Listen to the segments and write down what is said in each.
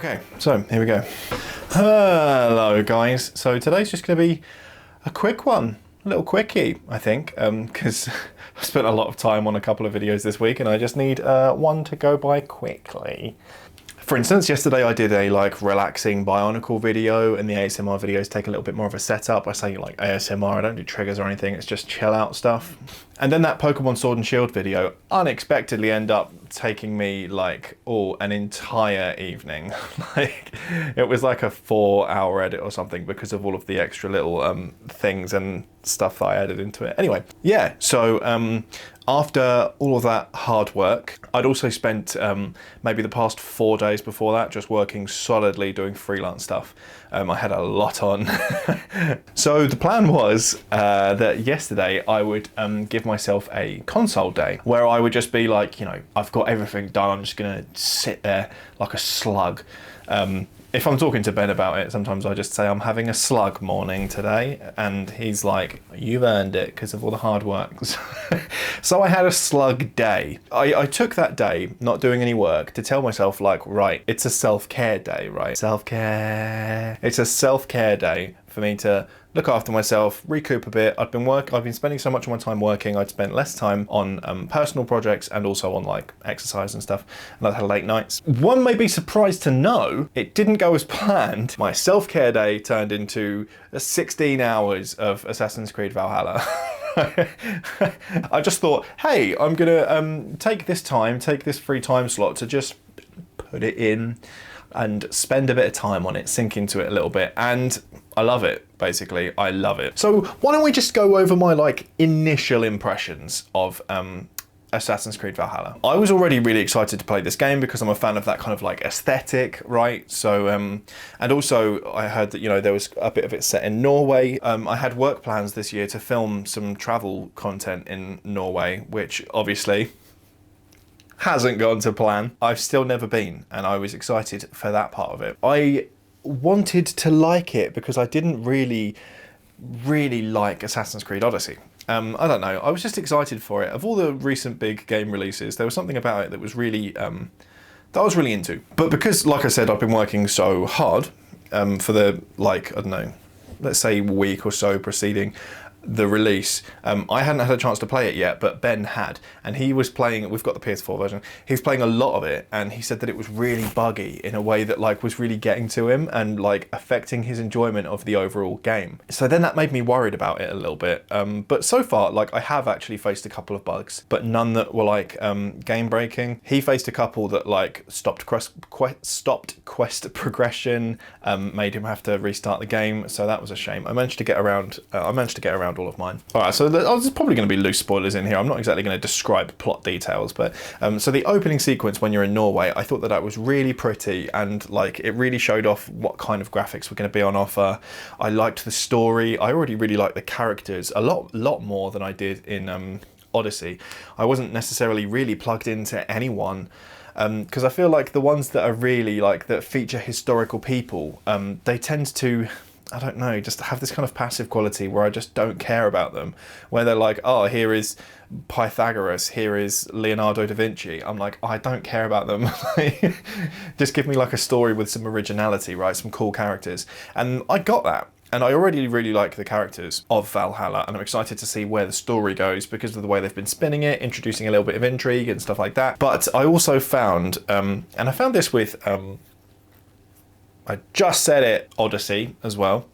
Okay, so here we go. Hello guys. So today's just going to be a quick one, a little quickie, I think, because I spent a lot of time on a couple of videos this week and I just need one to go by quickly. For instance, yesterday I did a relaxing Bionicle video, and the ASMR videos take a little bit more of a setup. I say like ASMR, I don't do triggers or anything, it's just chill out stuff. And then that Pokemon Sword and Shield video unexpectedly ended up taking me an entire evening. It was like a 4-hour edit or something because of all of the extra little things and stuff that I added into it. Anyway, yeah, so after all of that hard work, I'd also spent maybe the past 4 days before that just working solidly doing freelance stuff. I had a lot on. So the plan was that yesterday I would give myself a console day where I would just be like, you know, I've got everything done, I'm just gonna sit there like a slug. If I'm talking to Ben about it, sometimes I just say I'm having a slug morning today, and he's like, you've earned it because of all the hard work. So I had a slug day. I took that day, not doing any work, to tell myself right, it's a self-care day, right? Self-care. It's a self-care day for me to look after myself, recoup a bit. I've been spending so much of my time working, I'd spent less time on personal projects and also on exercise and stuff, and I'd had late nights. One may be surprised to know it didn't go as planned. My self-care day turned into 16 hours of Assassin's Creed Valhalla. I just thought, hey, I'm gonna take this free time slot to just put it in and spend a bit of time on it, sink into it a little bit, and I love it, basically. I love it. So why don't we just go over my initial impressions of Assassin's Creed Valhalla. I was already really excited to play this game because I'm a fan of that kind of aesthetic, right? So, and also I heard that, you know, there was a bit of it set in Norway. I had work plans this year to film some travel content in Norway, which obviously hasn't gone to plan. I've still never been, and I was excited for that part of it. I wanted to like it because I didn't really like Assassin's Creed Odyssey. I don't know, I was just excited for it. Of all the recent big game releases, there was something about it that was really, that I was really into. But because, like I said, I've been working so hard for the, I don't know, let's say week or so preceding the release, I hadn't had a chance to play it yet, but Ben had, and he was playing, we've got the PS4 version, he was playing a lot of it, and he said that it was really buggy in a way that was really getting to him and affecting his enjoyment of the overall game. So then that made me worried about it a little bit, but so far, I have actually faced a couple of bugs, but none that were game breaking. He faced a couple that stopped quest progression, made him have to restart the game, so that was a shame. I managed to get around all of mine. All right, so there's probably going to be loose spoilers in here. I'm not exactly going to describe plot details, but so the opening sequence when you're in Norway, I thought that was really pretty, and it really showed off what kind of graphics were going to be on offer. I liked the story. I already really liked the characters a lot more than I did in Odyssey. I wasn't necessarily really plugged into anyone, because I feel like the ones that are really that feature historical people, they tend to, I don't know, just have this kind of passive quality where I just don't care about them. Where they're like, oh, here is Pythagoras, here is Leonardo da Vinci. I'm like, oh, I don't care about them. Just give me a story with some originality, right? Some cool characters. And I got that. And I already really like the characters of Valhalla, and I'm excited to see where the story goes because of the way they've been spinning it, introducing a little bit of intrigue and stuff like that. But I also found, and I found this with, I just said it, Odyssey as well,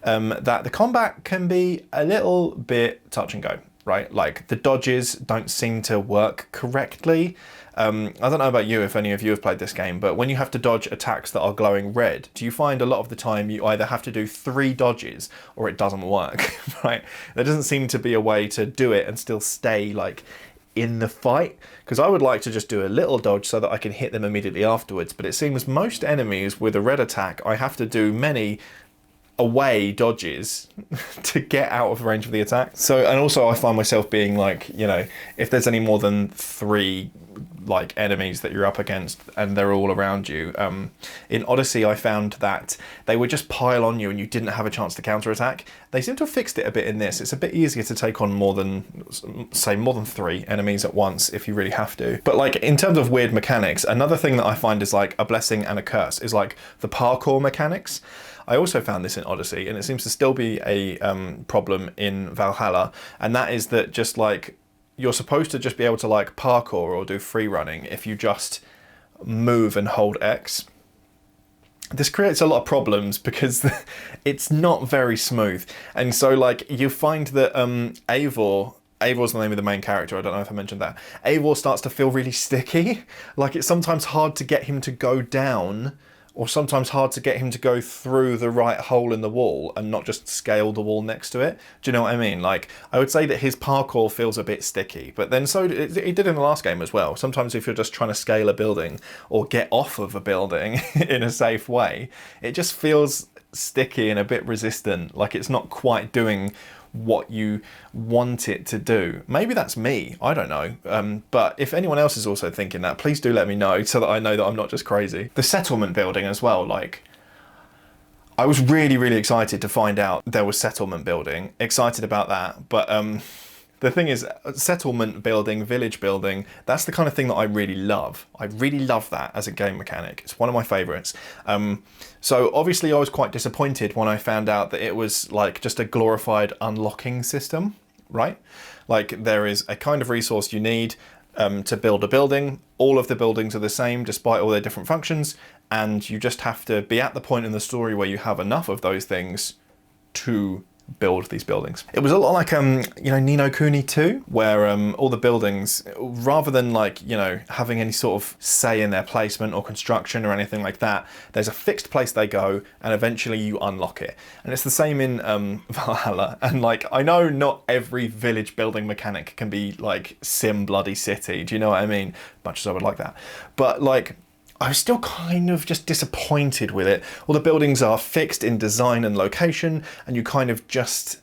that the combat can be a little bit touch and go, right? The dodges don't seem to work correctly. I don't know about you, if any of you have played this game, but when you have to dodge attacks that are glowing red, do you find a lot of the time you either have to do 3 dodges or it doesn't work, right? There doesn't seem to be a way to do it and still stay in the fight, because I would like to just do a little dodge so that I can hit them immediately afterwards, but it seems most enemies with a red attack I have to do many away dodges to get out of range of the attack. So, and also I find myself being you know, if there's any more than 3 like enemies that you're up against, and they're all around you. In Odyssey, I found that they would just pile on you and you didn't have a chance to counterattack. They seem to have fixed it a bit in this. It's a bit easier to take on more than 3 enemies at once if you really have to. But like in terms of weird mechanics, another thing that I find is like a blessing and a curse is like the parkour mechanics. I also found this in Odyssey, and it seems to still be a problem in Valhalla, and that is that just like you're supposed to just be able to like parkour or do free running if you just move and hold X. This creates a lot of problems because it's not very smooth, and so like you find that Eivor's the name of the main character, I don't know if I mentioned that. Eivor starts to feel really sticky, like it's sometimes hard to get him to go down, or sometimes hard to get him to go through the right hole in the wall and not just scale the wall next to it. Do you know what I mean? Like, I would say that his parkour feels a bit sticky, but then so it did in the last game as well. Sometimes if you're just trying to scale a building or get off of a building in a safe way, it just feels sticky and a bit resistant, like it's not quite doing what you want it to do. Maybe that's me, I don't know. But if anyone else is also thinking that, please do let me know so that I know that I'm not just crazy. The settlement building as well, like, I was really, really excited to find out there was settlement building. Excited about that, but the thing is, settlement building, village building, that's the kind of thing that I really love. I really love that as a game mechanic. It's one of my favourites. So obviously I was quite disappointed when I found out that it was like just a glorified unlocking system, right? Like there is a kind of resource you need to build a building. All of the buildings are the same despite all their different functions, and you just have to be at the point in the story where you have enough of those things to build these buildings. It was a lot like you know, Ni no Kuni 2, where all the buildings, rather than like, you know, having any sort of say in their placement or construction or anything like that, there's a fixed place they go and eventually you unlock it. And it's the same in Valhalla. And like, I know not every village building mechanic can be like Sim Bloody City, do you know what I mean? Much as I would like that, but like I was still kind of just disappointed with it. All the buildings are fixed in design and location, and you kind of just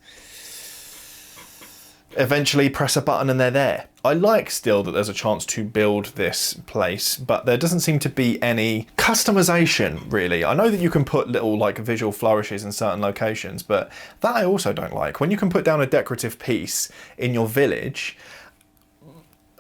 eventually press a button and they're there. I like still that there's a chance to build this place, but there doesn't seem to be any customization, really. I know that you can put little like visual flourishes in certain locations, but that I also don't like. When you can put down a decorative piece in your village,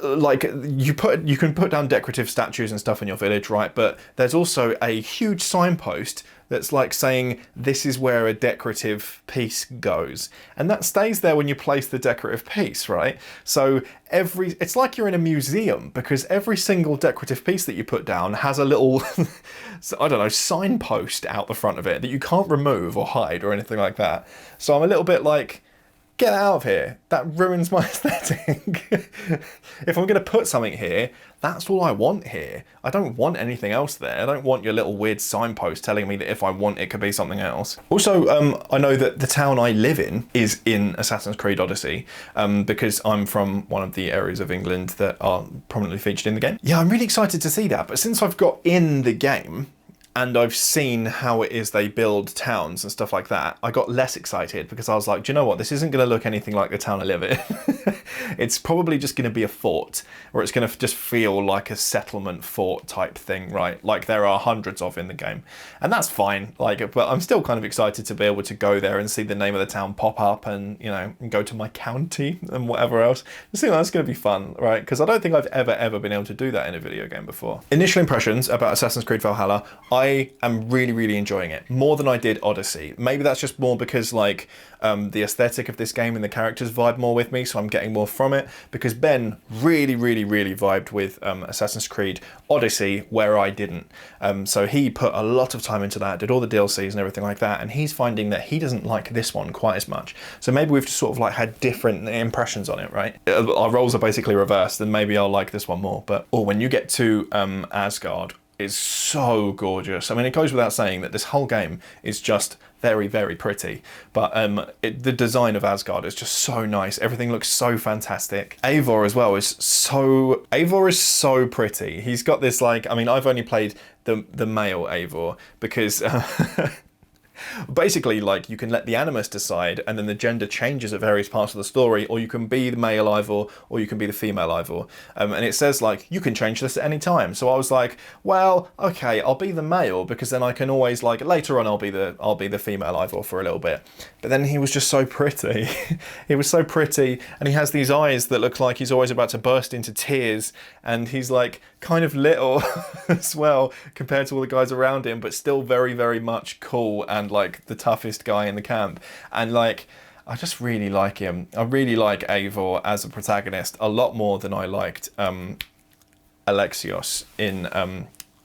like you can put down decorative statues and stuff in your village, right? But there's also a huge signpost that's like saying this is where a decorative piece goes, and that stays there when you place the decorative piece, right? So it's like you're in a museum, because every single decorative piece that you put down has a little I don't know, signpost out the front of it that you can't remove or hide or anything like that. So I'm a little bit like, get out of here. That ruins my aesthetic. If I'm going to put something here, that's all I want here. I don't want anything else there. I don't want your little weird signpost telling me that if I want it could be something else. Also, I know that the town I live in is in Assassin's Creed Odyssey, because I'm from one of the areas of England that are prominently featured in the game. Yeah, I'm really excited to see that, but since I've got in the game, and I've seen how it is they build towns and stuff like that, I got less excited, because I was like, do you know what? This isn't going to look anything like the town I live in. It's probably just going to be a fort, or it's going to just feel like a settlement fort type thing, right? Like there are hundreds of in the game. And that's fine, like, but I'm still kind of excited to be able to go there and see the name of the town pop up and, you know, go to my county and whatever else. I think that's going to be fun, right? Because I don't think I've ever been able to do that in a video game before. Initial impressions about Assassin's Creed Valhalla, I am really, really enjoying it. More than I did Odyssey. Maybe that's just more because like the aesthetic of this game and the characters vibe more with me, so I'm getting more from it, because Ben really, really, really vibed with Assassin's Creed Odyssey, where I didn't. So he put a lot of time into that, did all the DLCs and everything like that, and he's finding that he doesn't like this one quite as much. So maybe we've just sort of like had different impressions on it, right? Our roles are basically reversed, and maybe I'll like this one more. But when you get to Asgard, it's so gorgeous. I mean, it goes without saying that this whole game is just very, very pretty. But the design of Asgard is just so nice. Everything looks so fantastic. Eivor as well is so pretty. He's got this like, I mean, I've only played the male Eivor because Basically, like, you can let the animus decide, and then the gender changes at various parts of the story, or you can be the male Eivor, or you can be the female Eivor. And it says, like, you can change this at any time. So I was like, well, okay, I'll be the male, because then I can always, like, later on I'll be the female Eivor for a little bit. But then he was just so pretty. He was so pretty, and he has these eyes that look like he's always about to burst into tears, and he's, like, kind of little as well compared to all the guys around him, but still very, very much cool and, like, the toughest guy in the camp. And, like, I just really like him. I really like Eivor as a protagonist a lot more than I liked Alexios in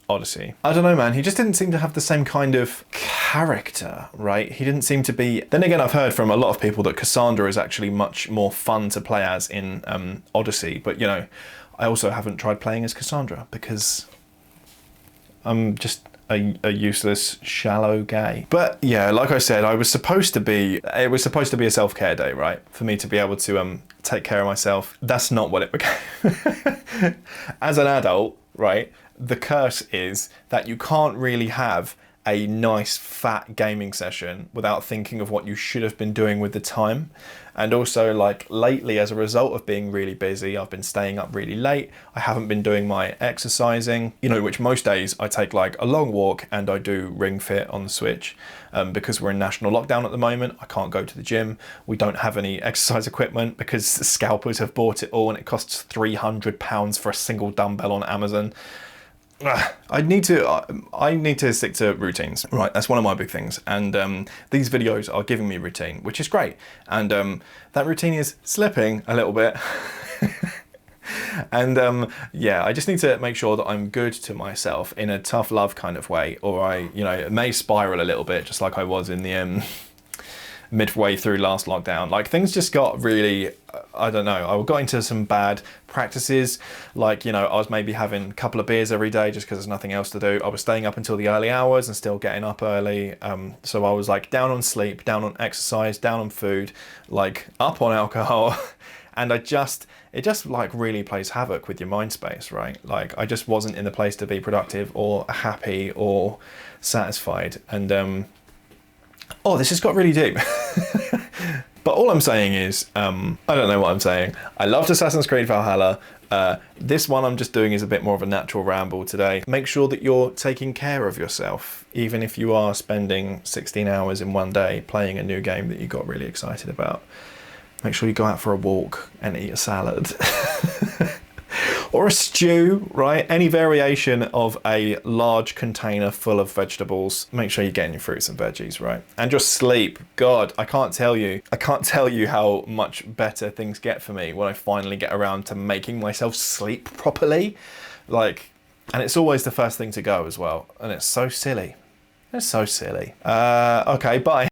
Odyssey. I don't know, man. He just didn't seem to have the same kind of character, right? He didn't seem to be... Then again, I've heard from a lot of people that Cassandra is actually much more fun to play as in Odyssey. But, you know, I also haven't tried playing as Cassandra because I'm just a useless, shallow gay. But yeah, like I said, it was supposed to be a self-care day, right? For me to be able to take care of myself. That's not what it became. As an adult, right, the curse is that you can't really have a nice fat gaming session without thinking of what you should have been doing with the time. And also, like, lately, as a result of being really busy, I've been staying up really late. I haven't been doing my exercising, you know, which most days I take like a long walk and I do Ring Fit on the Switch. Because we're in national lockdown at the moment, I can't go to the gym. We don't have any exercise equipment because scalpers have bought it all and it costs £300 for a single dumbbell on Amazon. I need to stick to routines, right? That's one of my big things, and these videos are giving me routine, which is great, and that routine is slipping a little bit. And yeah, I just need to make sure that I'm good to myself in a tough love kind of way, or it may spiral a little bit, just like I was in the midway through last lockdown. Like, things just got really, I don't know, I got into some bad practices. Like, you know, I was maybe having a couple of beers every day just because there's nothing else to do. I was staying up until the early hours and still getting up early. So I was like down on sleep, down on exercise, down on food, like up on alcohol. And it just like really plays havoc with your mind space, right? Like, I just wasn't in the place to be productive or happy or satisfied. And oh, this has got really deep. But all I'm saying is, I don't know what I'm saying. I loved Assassin's Creed Valhalla. This one I'm just doing is a bit more of a natural ramble today. Make sure that you're taking care of yourself, even if you are spending 16 hours in one day playing a new game that you got really excited about. Make sure you go out for a walk and eat a salad. Or a stew, right? Any variation of a large container full of vegetables. Make sure you're getting your fruits and veggies, right? And just sleep. God, I can't tell you how much better things get for me when I finally get around to making myself sleep properly. Like, and it's always the first thing to go as well. And it's so silly. It's so silly. Okay, bye.